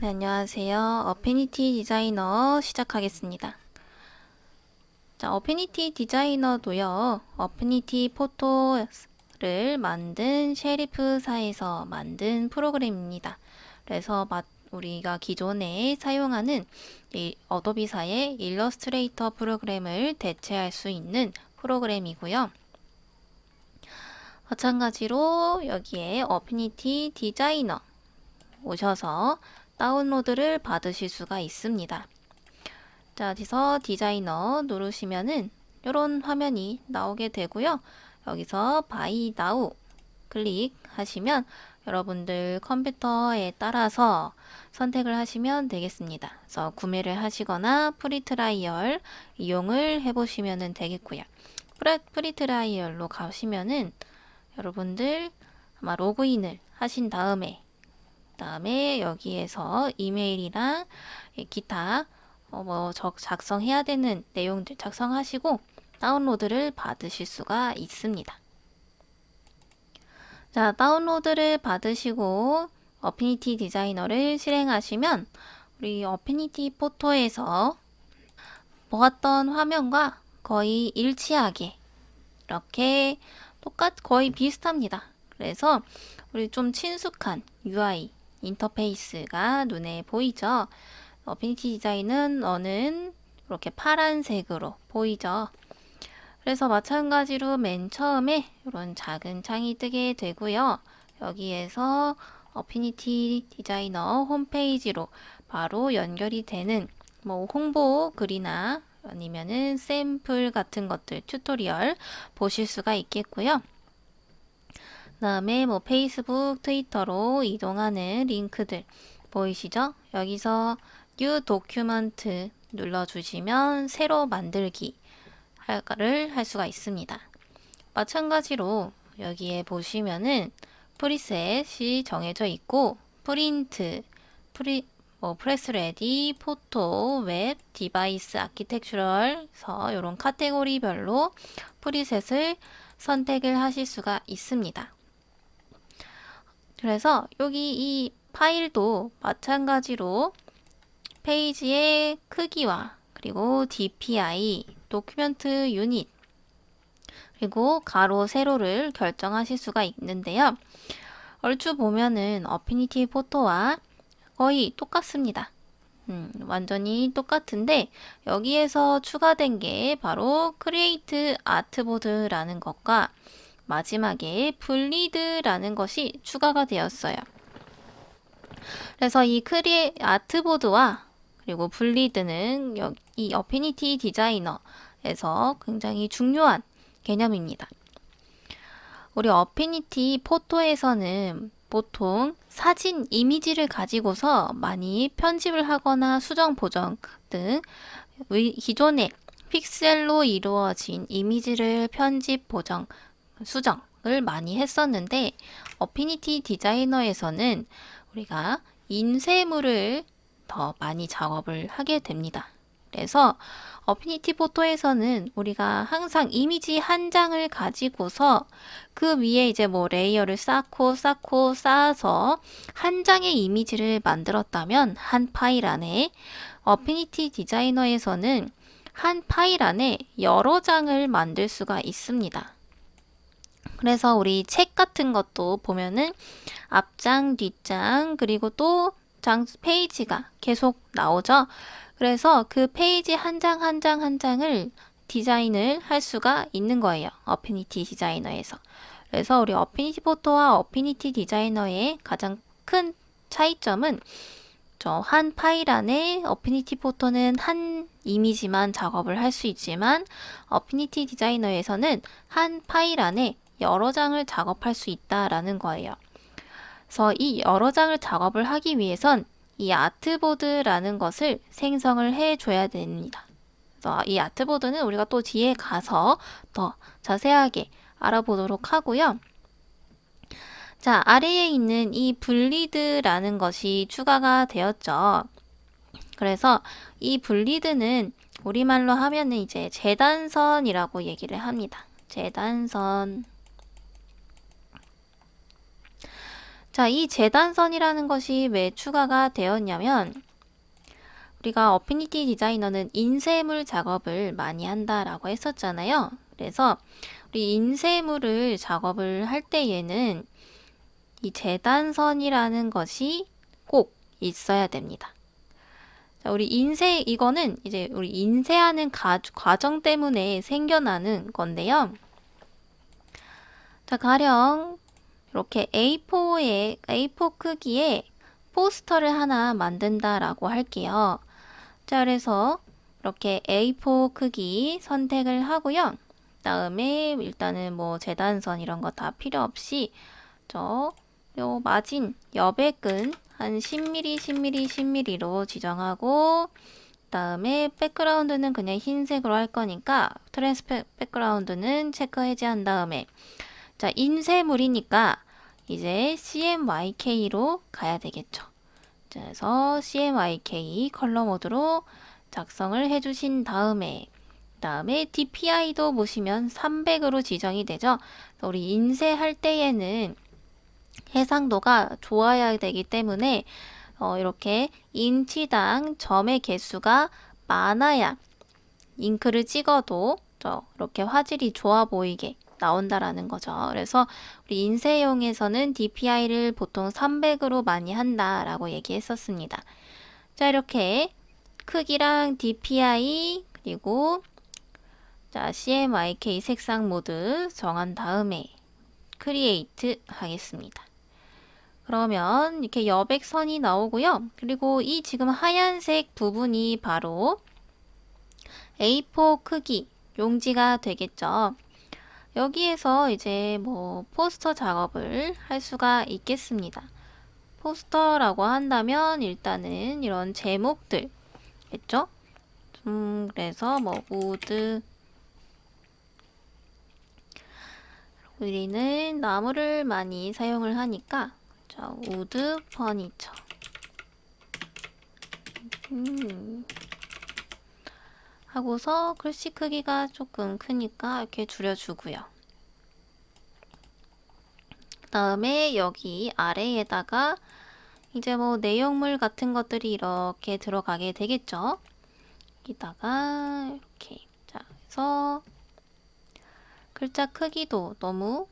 네, 안녕하세요. 어피니티 디자이너 시작하겠습니다. 자, 어피니티 디자이너도요, 어피니티 포토를 만든 셰리프사에서 만든 프로그램입니다. 그래서 우리가 기존에 사용하는 이 어도비사의 일러스트레이터 프로그램을 대체할 수 있는 프로그램이고요. 마찬가지로 여기에 어피니티 디자이너 오셔서 다운로드를 받으실 수가 있습니다. 자, 어디서 디자이너 누르시면은 이런 화면이 나오게 되고요. 여기서 Buy Now 클릭하시면 여러분들 컴퓨터에 따라서 선택을 하시면 되겠습니다. 그래서 구매를 하시거나 프리트라이얼 이용을 해보시면 되겠고요. 프리트라이얼로 가시면은 여러분들 아마 로그인을 하신 다음에 여기에서 이메일이랑 기타 작성해야 되는 내용들 작성하시고 다운로드를 받으실 수가 있습니다. 자, 다운로드를 받으시고 어피니티 디자이너를 실행하시면 우리 어피니티 포토에서 보았던 화면과 거의 일치하게 이렇게 거의 비슷합니다. 그래서 우리 좀 친숙한 UI 인터페이스가 눈에 보이죠? 어피니티 디자인은 이렇게 파란색으로 보이죠? 그래서 마찬가지로 맨 처음에 이런 작은 창이 뜨게 되고요. 여기에서 어피니티 디자이너 홈페이지로 바로 연결이 되는 홍보 글이나 아니면은 샘플 같은 것들 튜토리얼 보실 수가 있겠고요. 그 다음에 페이스북, 트위터로 이동하는 링크들 보이시죠? 여기서 New Document 눌러주시면 새로 만들기 를 할 수가 있습니다. 마찬가지로 여기에 보시면은 프리셋이 정해져 있고 프린트, 프레스 레디, 포토, 웹, 디바이스, 아키텍처럴서 이런 카테고리별로 프리셋을 선택을 하실 수가 있습니다. 그래서 여기 이 파일도 마찬가지로 페이지의 크기와 그리고 DPI, 도큐멘트 유닛, 그리고 가로, 세로를 결정하실 수가 있는데요. 얼추 보면은 어피니티 포토와 거의 똑같습니다. 완전히 똑같은데 여기에서 추가된 게 바로 크리에이트 아트보드라는 것과 마지막에 블리드라는 것이 추가가 되었어요. 그래서 이 아트보드와 그리고 블리드는 이 어피니티 디자이너에서 굉장히 중요한 개념입니다. 우리 어피니티 포토에서는 보통 사진 이미지를 가지고서 많이 편집을 하거나 수정 보정 등 기존의 픽셀로 이루어진 이미지를 편집 보정 수정을 많이 했었는데 어피니티 디자이너에서는 우리가 인쇄물을 더 많이 작업을 하게 됩니다. 그래서 어피니티 포토에서는 우리가 항상 이미지 한 장을 가지고서 그 위에 이제 레이어를 쌓고 쌓아서 한 장의 이미지를 만들었다면 한 파일 안에, 어피니티 디자이너에서는 한 파일 안에 여러 장을 만들 수가 있습니다. 그래서 우리 책 같은 것도 보면은 앞장, 뒷장, 그리고 또 페이지가 계속 나오죠. 그래서 그 페이지 한 장 한 장을 디자인을 할 수가 있는 거예요. 어피니티 디자이너에서. 그래서 우리 어피니티 포토와 어피니티 디자이너의 가장 큰 차이점은 한 파일 안에 어피니티 포토는 한 이미지만 작업을 할 수 있지만 어피니티 디자이너에서는 한 파일 안에 여러 장을 작업할 수 있다라는 거예요. 그래서 이 여러 장을 작업을 하기 위해선 이 아트보드라는 것을 생성을 해줘야 됩니다. 그래서 이 아트보드는 우리가 또 뒤에 가서 더 자세하게 알아보도록 하고요. 자, 아래에 있는 이 블리드라는 것이 추가가 되었죠. 그래서 이 블리드는 우리말로 하면은 이제 재단선이라고 얘기를 합니다. 재단선. 자, 이 재단선이라는 것이 왜 추가가 되었냐면 우리가 어피니티 디자이너는 인쇄물 작업을 많이 한다라고 했었잖아요. 그래서 우리 인쇄물을 작업을 할 때에는 이 재단선이라는 것이 꼭 있어야 됩니다. 자, 우리 이거는 이제 우리 인쇄하는 과정 때문에 생겨나는 건데요. 자, 가령 이렇게 A4 크기의 포스터를 하나 만든다라고 할게요. 자, 그래서 이렇게 A4 크기 선택을 하고요. 다음에 일단은 뭐 재단선 이런 거 다 필요 없이 요 마진 여백은 한 10mm, 10mm, 10mm로 지정하고 다음에 백그라운드는 그냥 흰색으로 할 거니까 백그라운드는 체크 해제한 다음에 자, 인쇄물이니까 이제 CMYK로 가야 되겠죠. 자, 그래서 CMYK 컬러 모드로 작성을 해주신 다음에 DPI도 보시면 300으로 지정이 되죠. 우리 인쇄할 때에는 해상도가 좋아야 되기 때문에 이렇게 인치당 점의 개수가 많아야 잉크를 찍어도 이렇게 화질이 좋아 보이게 나온다라는 거죠. 그래서 우리 인쇄용에서는 DPI를 보통 300으로 많이 한다라고 얘기했었습니다. 자, 이렇게 크기랑 DPI 그리고 자, CMYK 색상 모드 정한 다음에 크리에이트 하겠습니다. 그러면 이렇게 여백선이 나오고요. 그리고 이 지금 하얀색 부분이 바로 A4 크기 용지가 되겠죠. 여기에서 이제 뭐 포스터 작업을 할 수가 있겠습니다. 포스터라고 한다면 일단은 이런 제목들 있죠? 그래서 뭐 우드 우리는 나무를 많이 사용을 하니까 자, 우드 퍼니처 하고서 글씨 크기가 조금 크니까 이렇게 줄여주고요. 그 다음에 여기 아래에다가 이제 뭐 내용물 같은 것들이 이렇게 들어가게 되겠죠. 여기다가 이렇게 자, 그래서 글자 크기도 너무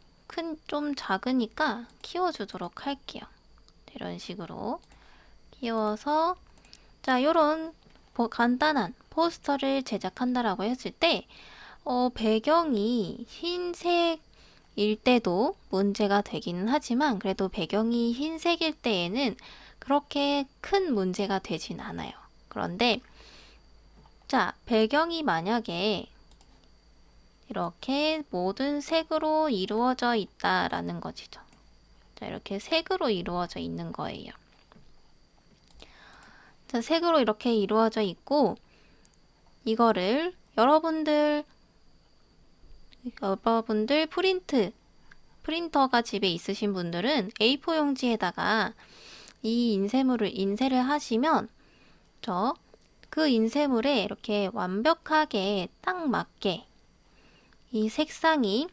좀 작으니까 키워주도록 할게요. 이런 식으로 키워서 자, 요런 간단한 포스터를 제작한다라고 했을 때 배경이 흰색일 때도 문제가 되기는 하지만 그래도 배경이 흰색일 때에는 그렇게 큰 문제가 되진 않아요. 그런데 자, 배경이 만약에 이렇게 모든 색으로 이루어져 있다라는 것이죠. 자, 이렇게 색으로 이루어져 있는 거예요. 자, 색으로 이렇게 이루어져 있고 이거를 여러분들 프린터가 집에 있으신 분들은 A4 용지에다가 이 인쇄를 하시면 그 인쇄물에 이렇게 완벽하게 딱 맞게 이 색상이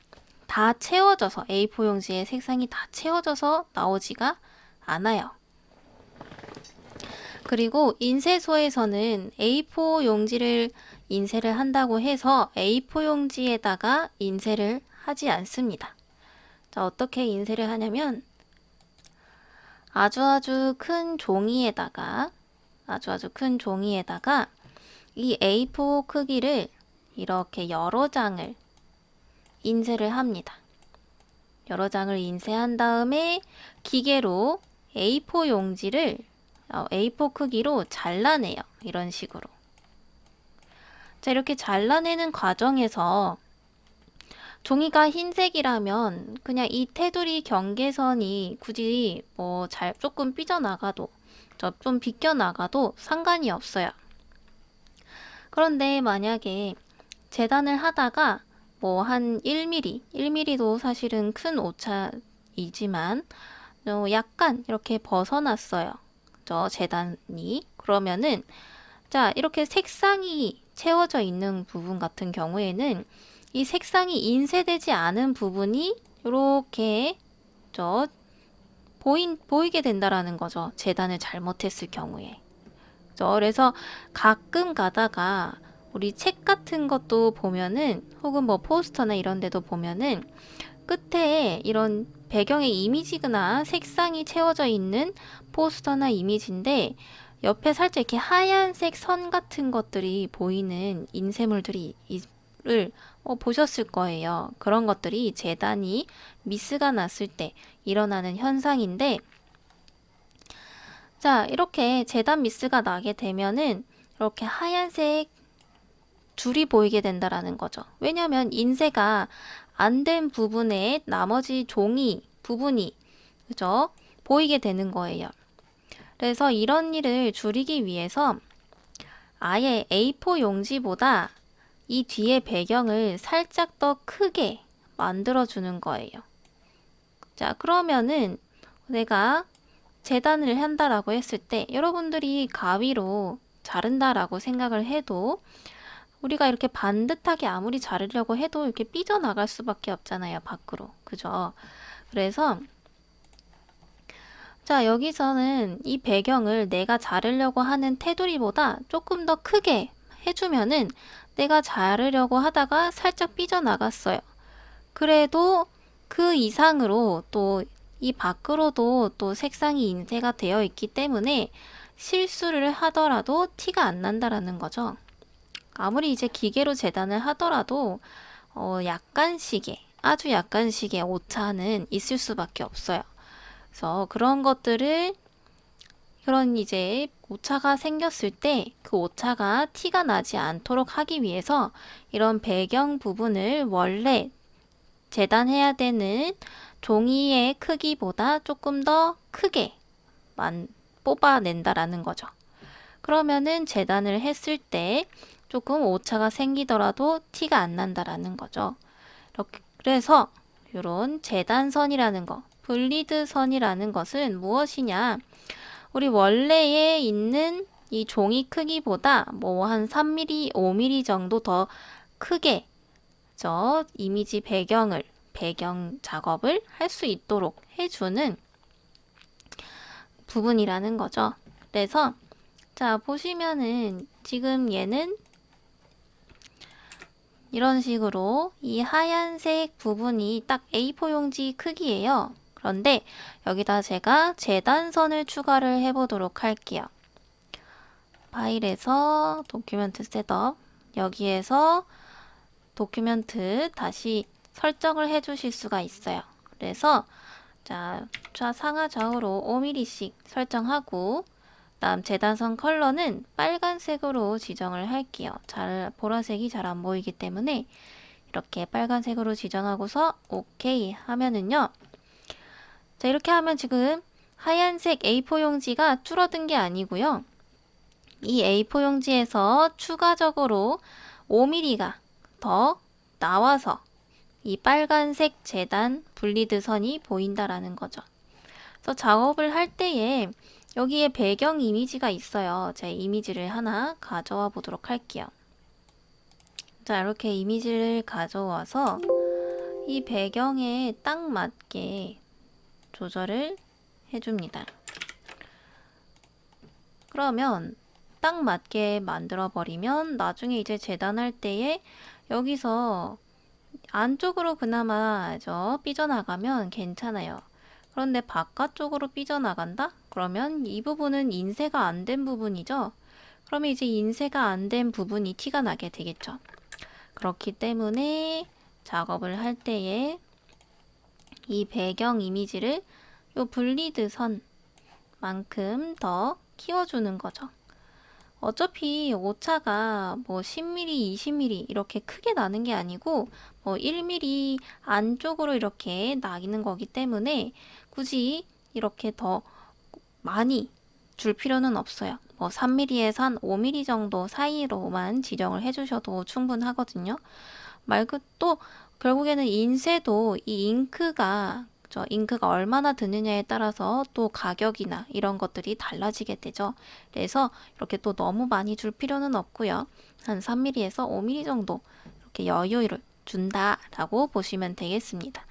다 채워져서 A4 용지의 색상이 다 채워져서 나오지가 않아요. 그리고 인쇄소에서는 A4 용지를 인쇄를 한다고 해서 A4 용지에다가 인쇄를 하지 않습니다. 자, 어떻게 인쇄를 하냐면 아주 큰 종이에다가 이 A4 크기를 이렇게 여러 장을 인쇄를 합니다. 여러 장을 인쇄한 다음에 기계로 A4 크기로 잘라내요. 이런 식으로. 자, 이렇게 잘라내는 과정에서 종이가 흰색이라면 그냥 이 테두리 경계선이 굳이 뭐 조금 삐져나가도 좀 비껴나가도 상관이 없어요. 그런데 만약에 재단을 하다가 뭐 한 1mm도 사실은 큰 오차이지만 약간 이렇게 벗어났어요. 재단이. 그러면은 자, 이렇게 색상이 채워져 있는 부분 같은 경우에는 이 색상이 인쇄되지 않은 부분이 이렇게 보이게 된다라는 거죠. 재단을 잘못했을 경우에. 그래서 가끔 가다가 우리 책 같은 것도 보면은 혹은 뭐 포스터나 이런 데도 보면은 끝에 이런 배경의 이미지나 색상이 채워져 있는 포스터나 이미지인데 옆에 살짝 이렇게 하얀색 선 같은 것들이 보이는 인쇄물들을 보셨을 거예요. 그런 것들이 재단이 미스가 났을 때 일어나는 현상인데, 자, 이렇게 재단 미스가 나게 되면은 이렇게 하얀색 줄이 보이게 된다라는 거죠. 왜냐하면 인쇄가 안 된 부분에 나머지 종이 부분이, 그죠? 보이게 되는 거예요. 그래서 이런 일을 줄이기 위해서 아예 A4 용지보다 이 뒤에 배경을 살짝 더 크게 만들어주는 거예요. 자, 그러면은 내가 재단을 한다라고 했을 때 여러분들이 가위로 자른다라고 생각을 해도 우리가 이렇게 반듯하게 아무리 자르려고 해도 이렇게 삐져나갈 수밖에 없잖아요, 밖으로. 그죠? 그래서 자, 여기서는 이 배경을 내가 자르려고 하는 테두리보다 조금 더 크게 해주면은 내가 자르려고 하다가 살짝 삐져나갔어요. 그래도 그 이상으로 또 이 밖으로도 또 색상이 인쇄가 되어 있기 때문에 실수를 하더라도 티가 안 난다라는 거죠. 아무리 이제 기계로 재단을 하더라도 약간씩의, 아주 약간씩의 오차는 있을 수밖에 없어요. 그래서 그런 것들을, 그런 이제 오차가 생겼을 때 그 오차가 티가 나지 않도록 하기 위해서 이런 배경 부분을 원래 재단해야 되는 종이의 크기보다 조금 더 크게 뽑아낸다라는 거죠. 그러면은 재단을 했을 때 조금 오차가 생기더라도 티가 안 난다라는 거죠. 그래서 이런 재단선이라는 거, 블리드 선이라는 것은 무엇이냐? 우리 원래에 있는 이 종이 크기보다 뭐 한 3mm, 5mm 정도 더 크게 이미지 배경 작업을 할 수 있도록 해주는 부분이라는 거죠. 그래서 자, 보시면은 지금 얘는 이런 식으로 이 하얀색 부분이 딱 A4 용지 크기예요. 그런데 여기다 제가 재단선을 추가를 해보도록 할게요. 파일에서 도큐멘트 셋업, 여기에서 도큐멘트 다시 설정을 해주실 수가 있어요. 그래서 자, 상하 좌우로 5mm씩 설정하고 다음 재단선 컬러는 빨간색으로 지정을 할게요. 보라색이 잘 안 보이기 때문에 이렇게 빨간색으로 지정하고서 오케이 하면은요. 자, 이렇게 하면 지금 하얀색 A4 용지가 줄어든 게 아니고요. 이 A4 용지에서 추가적으로 5mm가 더 나와서 이 빨간색 재단 분리드 선이 보인다라는 거죠. 그래서 작업을 할 때에 여기에 배경 이미지가 있어요. 제 이미지를 하나 가져와 보도록 할게요. 자, 이렇게 이미지를 가져와서 이 배경에 딱 맞게 조절을 해줍니다. 그러면 딱 맞게 만들어 버리면 나중에 이제 재단할 때에 여기서 안쪽으로 그나마 삐져나가면 괜찮아요. 그런데 바깥쪽으로 삐져나간다? 그러면 이 부분은 인쇄가 안 된 부분이죠. 그러면 이제 인쇄가 안 된 부분이 티가 나게 되겠죠. 그렇기 때문에 작업을 할 때에 이 배경 이미지를 요 블리드 선만큼 더 키워주는 거죠. 어차피 오차가 뭐 10mm, 20mm 이렇게 크게 나는 게 아니고 뭐 1mm 안쪽으로 이렇게 나기는 거기 때문에 굳이 이렇게 더 많이 줄 필요는 없어요. 뭐 3mm에서 한 5mm 정도 사이로만 지정을 해주셔도 충분하거든요. 말고 또 결국에는 인쇄도 이 잉크가 얼마나 드느냐에 따라서 또 가격이나 이런 것들이 달라지게 되죠. 그래서 이렇게 또 너무 많이 줄 필요는 없고요. 한 3mm에서 5mm 정도 이렇게 여유를 준다라고 보시면 되겠습니다.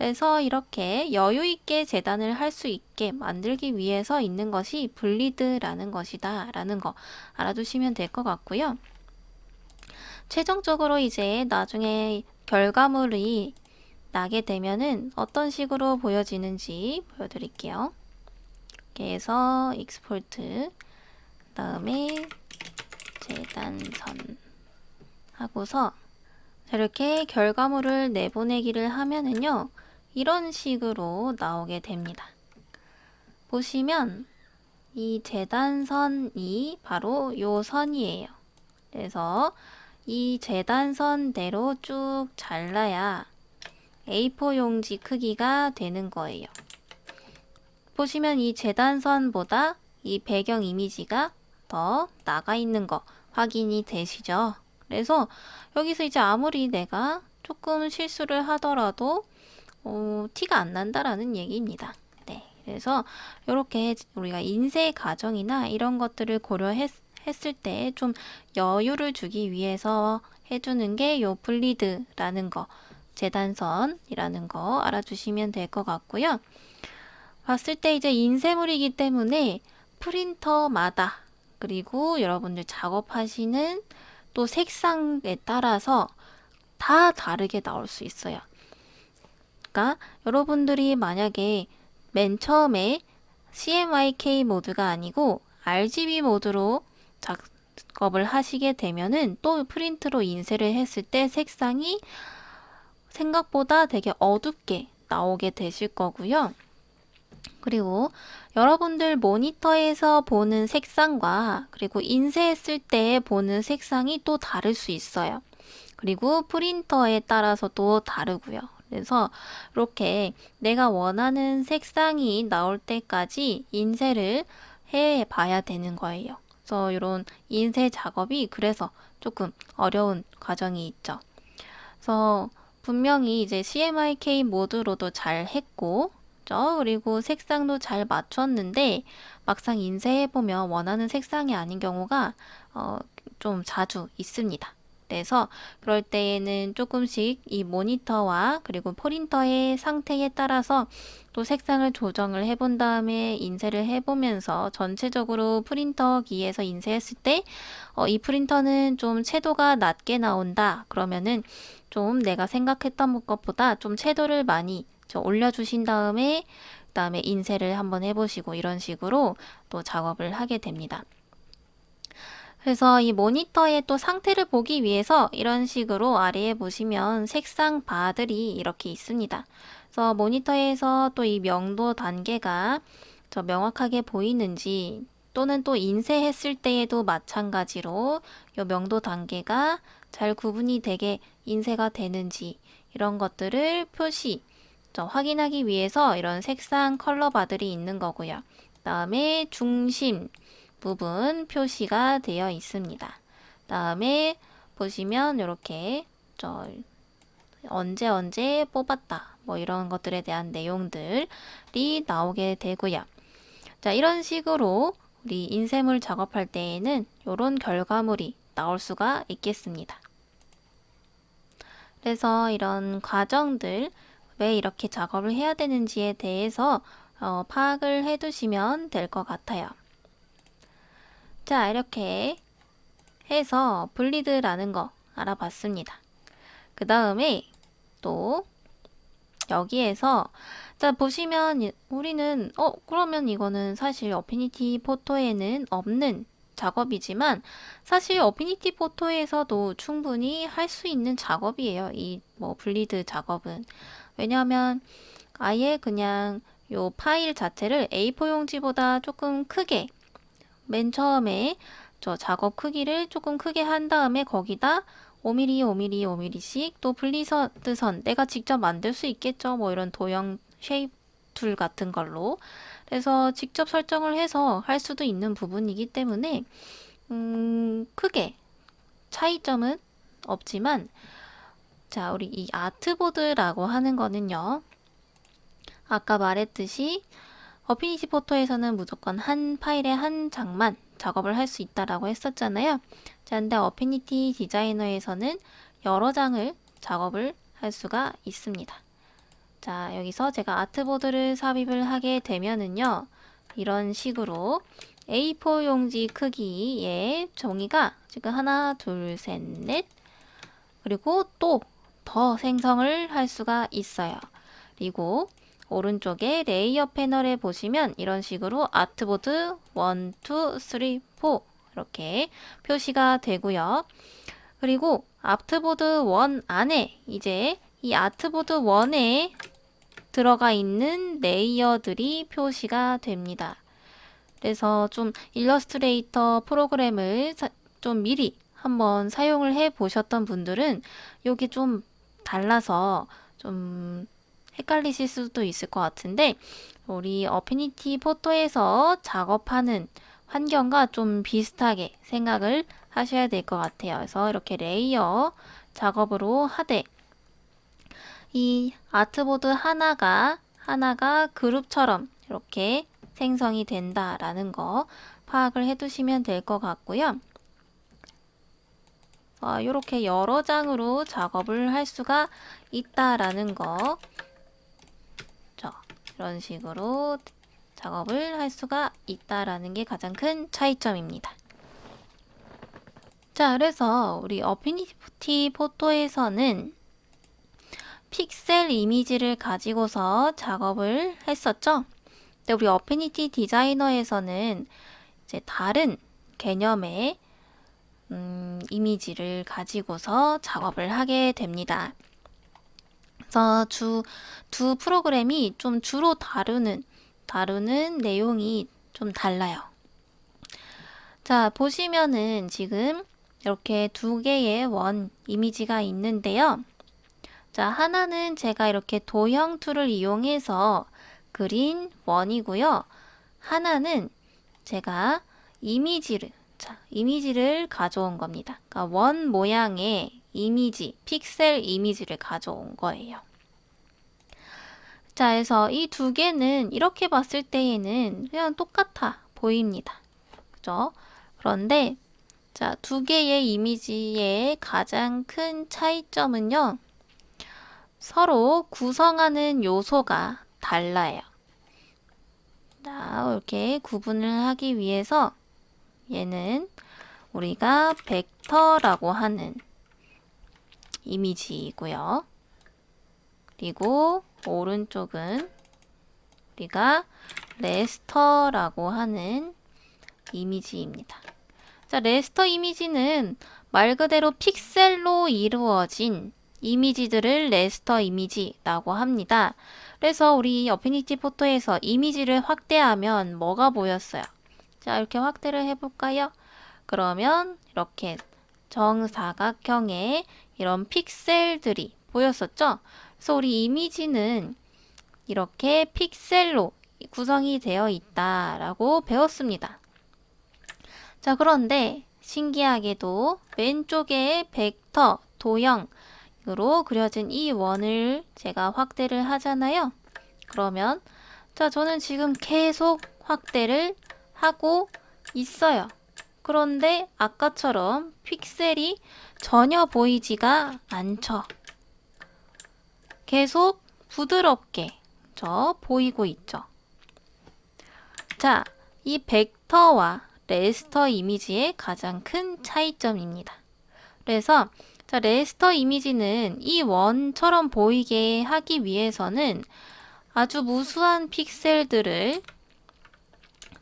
그래서 이렇게 여유 있게 재단을 할 수 있게 만들기 위해서 있는 것이 블리드라는 것이다 라는 거 알아두시면 될 것 같고요. 최종적으로 이제 나중에 결과물이 나게 되면은 어떤 식으로 보여지는지 보여드릴게요. 이렇게 해서 익스포트 그다음에 재단선 하고서 이렇게 결과물을 내보내기를 하면은요, 이런 식으로 나오게 됩니다. 보시면 이 재단선이 바로 요 선이에요. 그래서 이 재단선대로 쭉 잘라야 A4 용지 크기가 되는 거예요. 보시면 이 재단선보다 이 배경 이미지가 더 나가 있는 거 확인이 되시죠? 그래서 여기서 이제 아무리 내가 조금 실수를 하더라도 티가 안 난다라는 얘기입니다. 네, 그래서 이렇게 우리가 인쇄 과정이나 이런 것들을 고려했을 때 좀 여유를 주기 위해서 해주는 게 요 블리드라는 거, 재단선이라는 거 알아주시면 될 것 같고요. 봤을 때 이제 인쇄물이기 때문에 프린터마다 그리고 여러분들 작업하시는 또 색상에 따라서 다 다르게 나올 수 있어요. 그러니까 여러분들이 만약에 맨 처음에 CMYK 모드가 아니고 RGB 모드로 작업을 하시게 되면은 또 프린트로 인쇄를 했을 때 색상이 생각보다 되게 어둡게 나오게 되실 거고요. 그리고 여러분들 모니터에서 보는 색상과 그리고 인쇄했을 때 보는 색상이 또 다를 수 있어요. 그리고 프린터에 따라서 또 다르고요. 그래서 이렇게 내가 원하는 색상이 나올 때까지 인쇄를 해 봐야 되는 거예요. 그래서 이런 인쇄 작업이 그래서 조금 어려운 과정이 있죠. 그래서 분명히 이제 CMYK 모드로도 잘 했고, 그리고 색상도 잘 맞췄는데 막상 인쇄해보면 원하는 색상이 아닌 경우가 좀 자주 있습니다. 그래서 그럴 때에는 조금씩 이 모니터와 그리고 프린터의 상태에 따라서 또 색상을 조정을 해본 다음에 인쇄를 해보면서 전체적으로 프린터기에서 인쇄했을 때 이 프린터는 좀 채도가 낮게 나온다 그러면은 좀 내가 생각했던 것보다 좀 채도를 많이 올려주신 다음에 그다음에 인쇄를 한번 해보시고 이런 식으로 또 작업을 하게 됩니다. 그래서 이 모니터의 또 상태를 보기 위해서 이런 식으로 아래에 보시면 색상 바들이 이렇게 있습니다. 그래서 모니터에서 또 이 명도 단계가 명확하게 보이는지 또는 또 인쇄했을 때에도 마찬가지로 이 명도 단계가 잘 구분이 되게 인쇄가 되는지 이런 것들을 확인하기 위해서 이런 색상 컬러 바들이 있는 거고요. 다음에 중심 부분 표시가 되어 있습니다. 다음에 보시면 이렇게 언제 뽑았다 뭐 이런 것들에 대한 내용들이 나오게 되고요. 자, 이런 식으로 우리 인쇄물 작업할 때에는 이런 결과물이 나올 수가 있겠습니다. 그래서 이런 과정들 왜 이렇게 작업을 해야 되는지에 대해서 파악을 해두시면 될 것 같아요. 자, 이렇게 해서 블리드라는 거 알아봤습니다. 그 다음에 또 여기에서 자 보시면 우리는 그러면 이거는 사실 어피니티 포토에는 없는 작업이지만 사실 어피니티 포토에서도 충분히 할 수 있는 작업이에요. 이 뭐 블리드 작업은. 왜냐하면 아예 그냥 요 파일 자체를 A4 용지보다 조금 크게 맨 처음에 저 작업 크기를 조금 크게 한 다음에 거기다 5mm, 5mm, 5mm씩 또 블리드선 내가 직접 만들 수 있겠죠. 뭐 이런 도형 쉐입 툴 같은 걸로. 그래서 직접 설정을 해서 할 수도 있는 부분이기 때문에 크게 차이점은 없지만 자, 우리 이 아트보드라고 하는 거는요. 아까 말했듯이 어피니티 포토에서는 무조건 한 파일에 한 장만 작업을 할 수 있다라고 했었잖아요. 자, 근데 어피니티 디자이너에서는 여러 장을 작업을 할 수가 있습니다. 자, 여기서 제가 아트보드를 삽입을 하게 되면은요, 이런 식으로 A4 용지 크기의 종이가 지금 하나, 둘, 셋, 넷, 그리고 또 더 생성을 할 수가 있어요. 그리고 오른쪽에 레이어 패널에 보시면 이런 식으로 아트보드 1, 2, 3, 4 이렇게 표시가 되고요. 그리고 아트보드 1 안에 이제 이 아트보드 1에 들어가 있는 레이어들이 표시가 됩니다. 그래서 좀 일러스트레이터 프로그램을 좀 미리 한번 사용을 해 보셨던 분들은 여기 좀 달라서 좀 헷갈리실 수도 있을 것 같은데, 우리 어피니티 포토에서 작업하는 환경과 좀 비슷하게 생각을 하셔야 될 것 같아요. 그래서 이렇게 레이어 작업으로 하되 이 아트보드 하나가 그룹처럼 이렇게 생성이 된다라는 거 파악을 해두시면 될 것 같고요. 이렇게 여러 장으로 작업을 할 수가 있다라는 거, 이런 식으로 작업을 할 수가 있다라는 게 가장 큰 차이점입니다. 자, 그래서 우리 어피니티 포토에서는 픽셀 이미지를 가지고서 작업을 했었죠. 근데 우리 어피니티 디자이너에서는 이제 다른 개념의 이미지를 가지고서 작업을 하게 됩니다. 그래서 두 프로그램이 좀 주로 다루는 내용이 좀 달라요. 자, 보시면은 지금 이렇게 두 개의 원 이미지가 있는데요. 자, 하나는 제가 이렇게 도형 툴을 이용해서 그린 원이고요. 하나는 제가 이미지를 가져온 겁니다. 그러니까 원 모양의 이미지, 픽셀 이미지를 가져온 거예요. 자, 그래서 이 두 개는 이렇게 봤을 때에는 그냥 똑같아 보입니다. 그죠? 그런데 자, 두 개의 이미지의 가장 큰 차이점은요, 서로 구성하는 요소가 달라요. 자, 이렇게 구분을 하기 위해서 얘는 우리가 벡터라고 하는 이미지이고요. 그리고 오른쪽은 우리가 레스터라고 하는 이미지입니다. 자, 레스터 이미지는 말 그대로 픽셀로 이루어진 이미지들을 레스터 이미지라고 합니다. 그래서 우리 어피니티 포토에서 이미지를 확대하면 뭐가 보였어요? 자, 이렇게 확대를 해볼까요? 그러면 이렇게 정사각형의 이런 픽셀들이 보였었죠? 그래서 우리 이미지는 이렇게 픽셀로 구성이 되어 있다라고 배웠습니다. 자, 그런데 신기하게도 왼쪽에 벡터, 도형으로 그려진 이 원을 제가 확대를 하잖아요. 그러면 자, 저는 지금 계속 확대를 하고 있어요. 그런데 아까처럼 픽셀이 전혀 보이지가 않죠. 계속 부드럽게 보이고 있죠. 자, 이 벡터와 레스터 이미지의 가장 큰 차이점입니다. 그래서 자, 레스터 이미지는 이 원처럼 보이게 하기 위해서는 아주 무수한 픽셀들을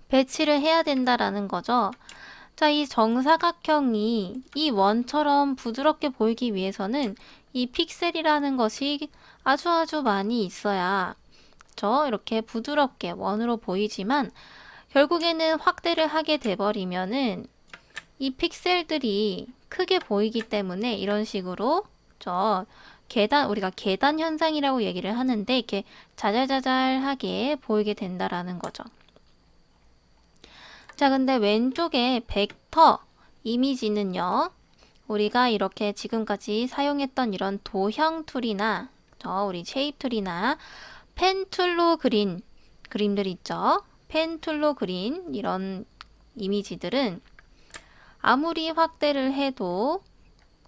배치를 해야 된다라는 거죠. 자, 이 정사각형이 이 원처럼 부드럽게 보이기 위해서는 이 픽셀이라는 것이 아주 많이 있어야 이렇게 부드럽게 원으로 보이지만 결국에는 확대를 하게 돼버리면은 이 픽셀들이 크게 보이기 때문에 이런 식으로 우리가 계단 현상이라고 얘기를 하는데 이렇게 자잘자잘하게 보이게 된다라는 거죠. 자, 근데 왼쪽에 벡터 이미지는요, 우리가 이렇게 지금까지 사용했던 이런 도형 툴이나 우리 쉐입 툴이나 펜 툴로 그린 그림들 있죠. 펜 툴로 그린 이런 이미지들은 아무리 확대를 해도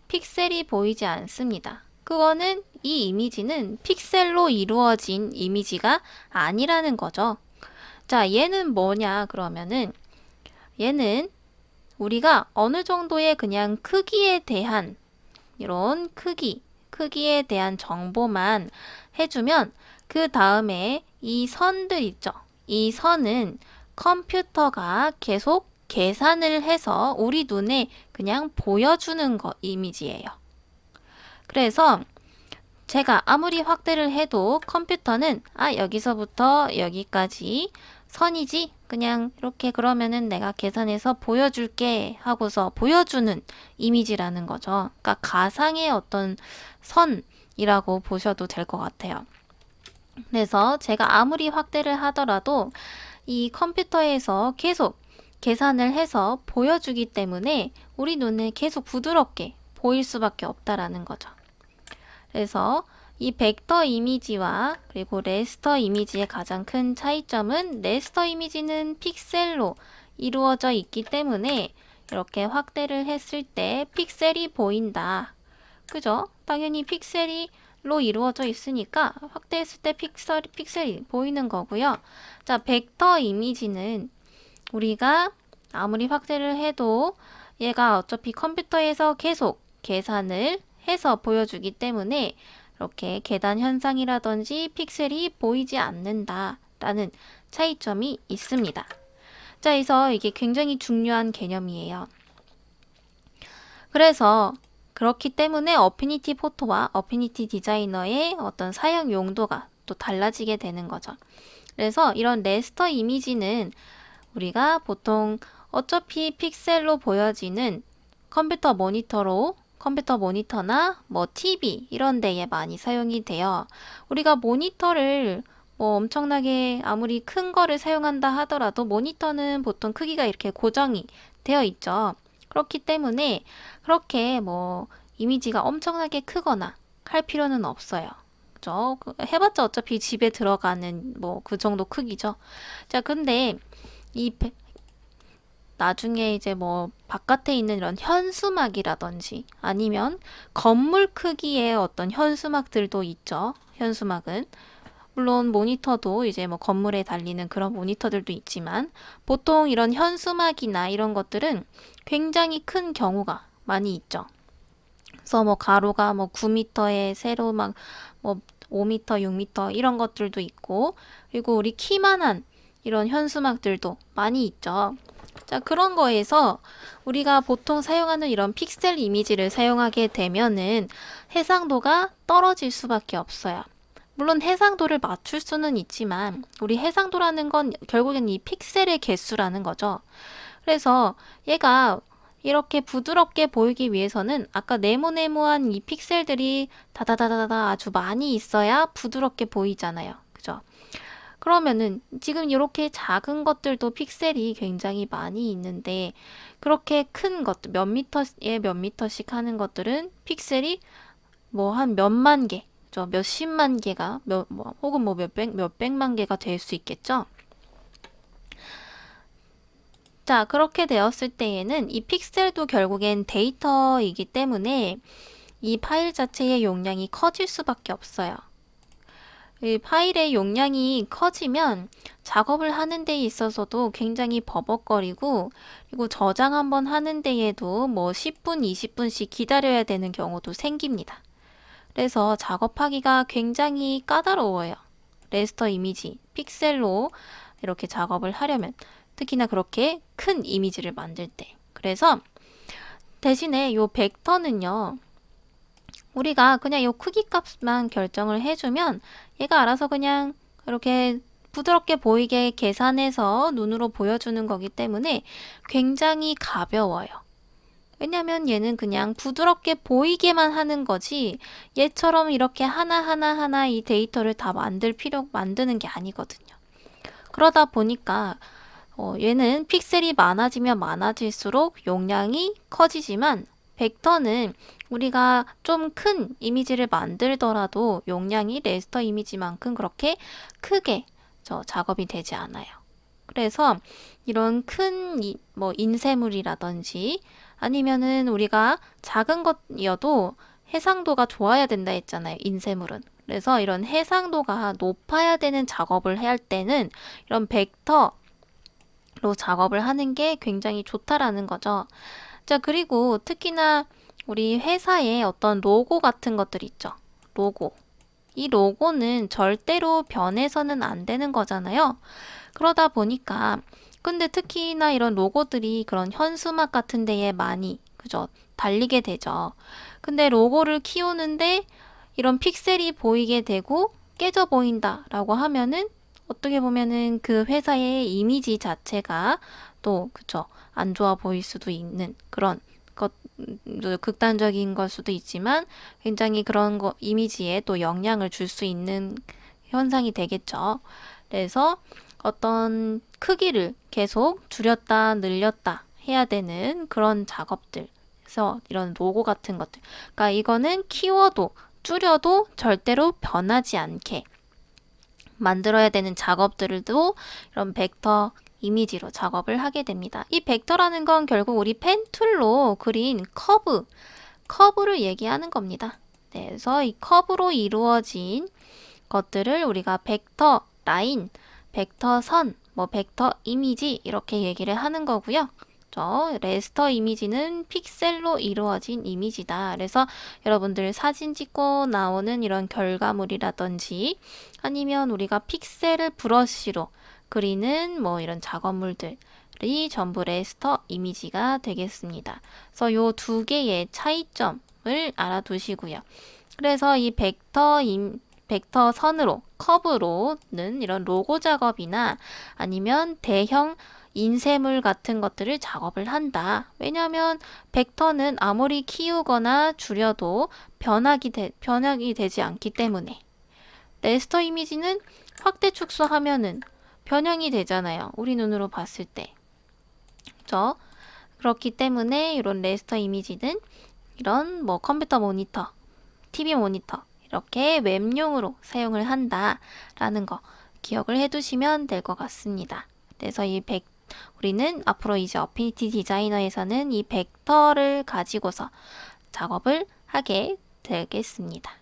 픽셀이 보이지 않습니다. 그거는 이 이미지는 픽셀로 이루어진 이미지가 아니라는 거죠. 자, 얘는 뭐냐 그러면은 얘는 우리가 어느 정도의 그냥 크기에 대한 이런 크기에 대한 정보만 해주면 그 다음에 이 선들 있죠. 이 선은 컴퓨터가 계속 계산을 해서 우리 눈에 그냥 보여주는 이미지예요. 그래서 제가 아무리 확대를 해도 컴퓨터는 여기서부터 여기까지 선이지? 그냥 이렇게 그러면은 내가 계산해서 보여줄게 하고서 보여주는 이미지라는 거죠. 그러니까 가상의 어떤 선이라고 보셔도 될 것 같아요. 그래서 제가 아무리 확대를 하더라도 이 컴퓨터에서 계속 계산을 해서 보여주기 때문에 우리 눈에 계속 부드럽게 보일 수밖에 없다라는 거죠. 그래서 이 벡터 이미지와 그리고 레스터 이미지의 가장 큰 차이점은 레스터 이미지는 픽셀로 이루어져 있기 때문에 이렇게 확대를 했을 때 픽셀이 보인다. 그죠? 당연히 픽셀로 이루어져 있으니까 확대했을 때 픽셀이 보이는 거고요. 자, 벡터 이미지는 우리가 아무리 확대를 해도 얘가 어차피 컴퓨터에서 계속 계산을 해서 보여주기 때문에 이렇게 계단 현상이라든지 픽셀이 보이지 않는다라는 차이점이 있습니다. 자, 그래서 이게 굉장히 중요한 개념이에요. 그래서 그렇기 때문에 어피니티 포토와 어피니티 디자이너의 어떤 사용 용도가 또 달라지게 되는 거죠. 그래서 이런 레스터 이미지는 우리가 보통 어차피 픽셀로 보여지는 컴퓨터 모니터나 뭐 TV 이런 데에 많이 사용이 돼요. 우리가 모니터를 뭐 엄청나게 아무리 큰 거를 사용한다 하더라도 모니터는 보통 크기가 이렇게 고정이 되어 있죠. 그렇기 때문에 그렇게 뭐 이미지가 엄청나게 크거나 할 필요는 없어요. 그죠? 해봤자 어차피 집에 들어가는 뭐 그 정도 크기죠. 자, 근데 나중에 이제 뭐 바깥에 있는 이런 현수막이라든지 아니면 건물 크기의 어떤 현수막들도 있죠. 현수막은 물론 모니터도 이제 뭐 건물에 달리는 그런 모니터들도 있지만 보통 이런 현수막이나 이런 것들은 굉장히 큰 경우가 많이 있죠. 그래서 뭐 가로가 뭐 9m에 세로 막 뭐 5m, 6m 이런 것들도 있고 그리고 우리 키만한 이런 현수막들도 많이 있죠. 자, 그런 거에서 우리가 보통 사용하는 이런 픽셀 이미지를 사용하게 되면은 해상도가 떨어질 수밖에 없어요. 물론 해상도를 맞출 수는 있지만 우리 해상도라는 건 결국엔 이 픽셀의 개수라는 거죠. 그래서 얘가 이렇게 부드럽게 보이기 위해서는 아까 네모네모한 이 픽셀들이 다다다다다 아주 많이 있어야 부드럽게 보이잖아요. 그죠? 그러면은 지금 이렇게 작은 것들도 픽셀이 굉장히 많이 있는데 그렇게 큰 것들 몇 미터에 몇 미터씩 하는 것들은 픽셀이 뭐 한 몇만 개, 몇십만 개가 혹은 뭐 몇백만 개가 될 수 있겠죠. 자, 그렇게 되었을 때에는 이 픽셀도 결국엔 데이터이기 때문에 이 파일 자체의 용량이 커질 수밖에 없어요. 이 파일의 용량이 커지면 작업을 하는 데 있어서도 굉장히 버벅거리고 그리고 저장 한번 하는 데에도 뭐 10분, 20분씩 기다려야 되는 경우도 생깁니다. 그래서 작업하기가 굉장히 까다로워요. 레스터 이미지, 픽셀로 이렇게 작업을 하려면 특히나 그렇게 큰 이미지를 만들 때. 그래서 대신에 요 벡터는요. 우리가 그냥 요 크기 값만 결정을 해주면 얘가 알아서 그냥 이렇게 부드럽게 보이게 계산해서 눈으로 보여주는 거기 때문에 굉장히 가벼워요. 왜냐면 얘는 그냥 부드럽게 보이게만 하는 거지 얘처럼 이렇게 하나하나 이 데이터를 다 만드는 게 아니거든요. 그러다 보니까 얘는 픽셀이 많아지면 많아질수록 용량이 커지지만 벡터는 우리가 좀 큰 이미지를 만들더라도 용량이 레스터 이미지만큼 그렇게 크게 작업이 되지 않아요. 그래서 이런 큰 뭐 인쇄물이라든지 아니면은 우리가 작은 것이어도 해상도가 좋아야 된다 했잖아요. 인쇄물은. 그래서 이런 해상도가 높아야 되는 작업을 해야 할 때는 이런 벡터로 작업을 하는 게 굉장히 좋다라는 거죠. 자, 그리고 특히나 우리 회사에 어떤 로고 같은 것들 있죠. 로고. 이 로고는 절대로 변해서는 안 되는 거잖아요. 그러다 보니까 근데 특히나 이런 로고들이 그런 현수막 같은 데에 많이 그죠? 달리게 되죠. 근데 로고를 키우는데 이런 픽셀이 보이게 되고 깨져 보인다라고 하면은 어떻게 보면은 그 회사의 이미지 자체가 또 그죠? 안 좋아 보일 수도 있는 그런 것 극단적인 걸 수도 있지만 굉장히 그런 거 이미지에 또 영향을 줄 수 있는 현상이 되겠죠. 그래서 어떤 크기를 계속 줄였다 늘렸다 해야 되는 그런 작업들. 그래서 이런 로고 같은 것들. 그러니까 이거는 키워도 줄여도 절대로 변하지 않게 만들어야 되는 작업들도 이런 벡터 이미지로 작업을 하게 됩니다. 이 벡터라는 건 결국 우리 펜 툴로 그린 커브를 얘기하는 겁니다. 네, 그래서 이 커브로 이루어진 것들을 우리가 벡터 라인, 벡터 선, 뭐 벡터 이미지 이렇게 얘기를 하는 거고요. 레스터 이미지는 픽셀로 이루어진 이미지다. 그래서 여러분들 사진 찍고 나오는 이런 결과물이라든지 아니면 우리가 픽셀을 브러쉬로 그리는 뭐 이런 작업물들이 전부 레스터 이미지가 되겠습니다. 그래서 요 두 개의 차이점을 알아두시고요. 그래서 이 벡터 선으로, 커브로는 이런 로고 작업이나 아니면 대형 인쇄물 같은 것들을 작업을 한다. 왜냐하면 벡터는 아무리 키우거나 줄여도 변하기 되지 않기 때문에. 레스터 이미지는 확대 축소하면은 변형이 되잖아요. 우리 눈으로 봤을 때. 그렇죠? 그렇기 때문에 이런 레스터 이미지는 이런 뭐 컴퓨터 모니터, TV 모니터 이렇게 웹용으로 사용을 한다라는 거 기억을 해두시면 될 것 같습니다. 그래서 우리는 앞으로 이제 어피니티 디자이너에서는 이 벡터를 가지고서 작업을 하게 되겠습니다.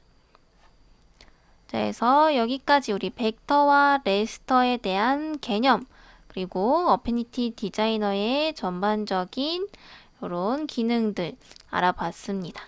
그래서 여기까지 우리 벡터와 레스터에 대한 개념 그리고 어피니티 디자이너의 전반적인 이런 기능들 알아봤습니다.